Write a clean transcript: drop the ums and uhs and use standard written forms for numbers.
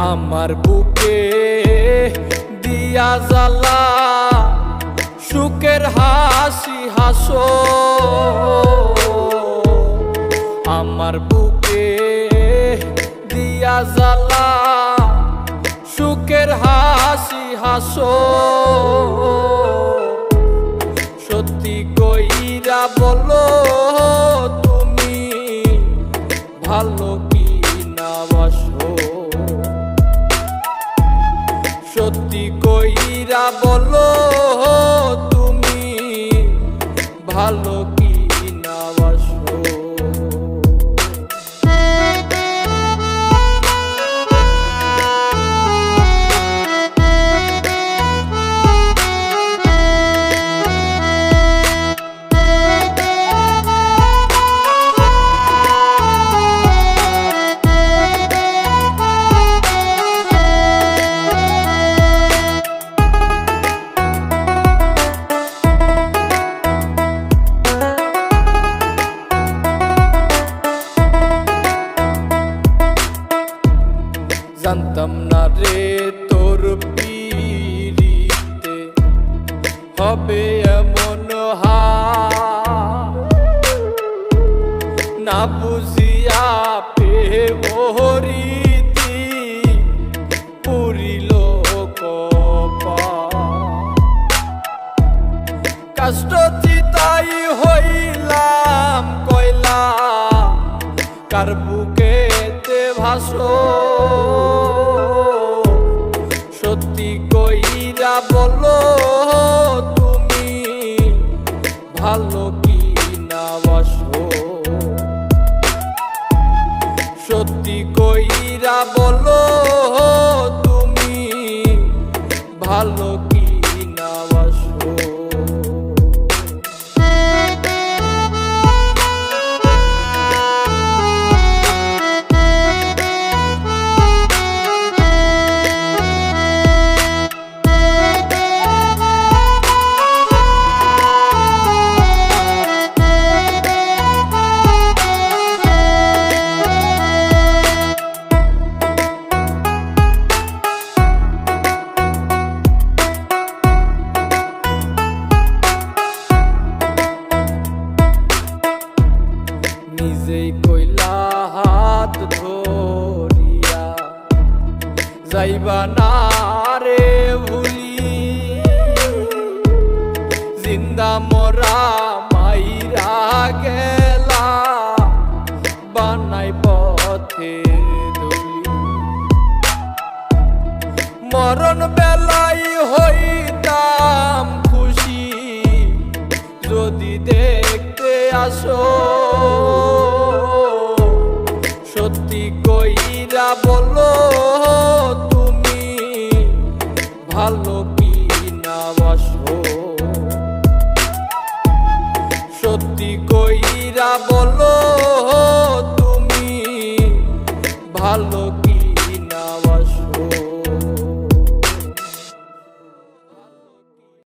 আমার বুকে দিয়া জ্বালা সুখের হাসি হাসো আমার বুকে দিয়া জ্বালা সুখের হাসি হাসো সত্যি কইরা বলো তুমি ভালো কি না বাসো সত্যি কইরা বলো তুমি ভালো কি না বাসো জানতাম না রে তোর পিরিতে হবে এমন না বুঝিয়া প্রেমরীতি পুরিল কষ্ট চিতাই হইলাম কয়লা কার বুকেতে ভাসো সত্যি কইরা বলো তুমি ভালো কি না বাসো সত্যি কইরা বলো তুমি ভালো কি না বাসো নিজেই কইলা হাত ধরিয়া যাইবা না রে ভুলি জিন্দা মরা মাইরা গেলা বানাই পথে ধুলি মরণ বেলাই হইতাম খুশি যদি দেখতে আসো সত্যি কইরা বলো তুমি ভালো কি না বাসো সত্যি কইরা বলো তুমি ভালো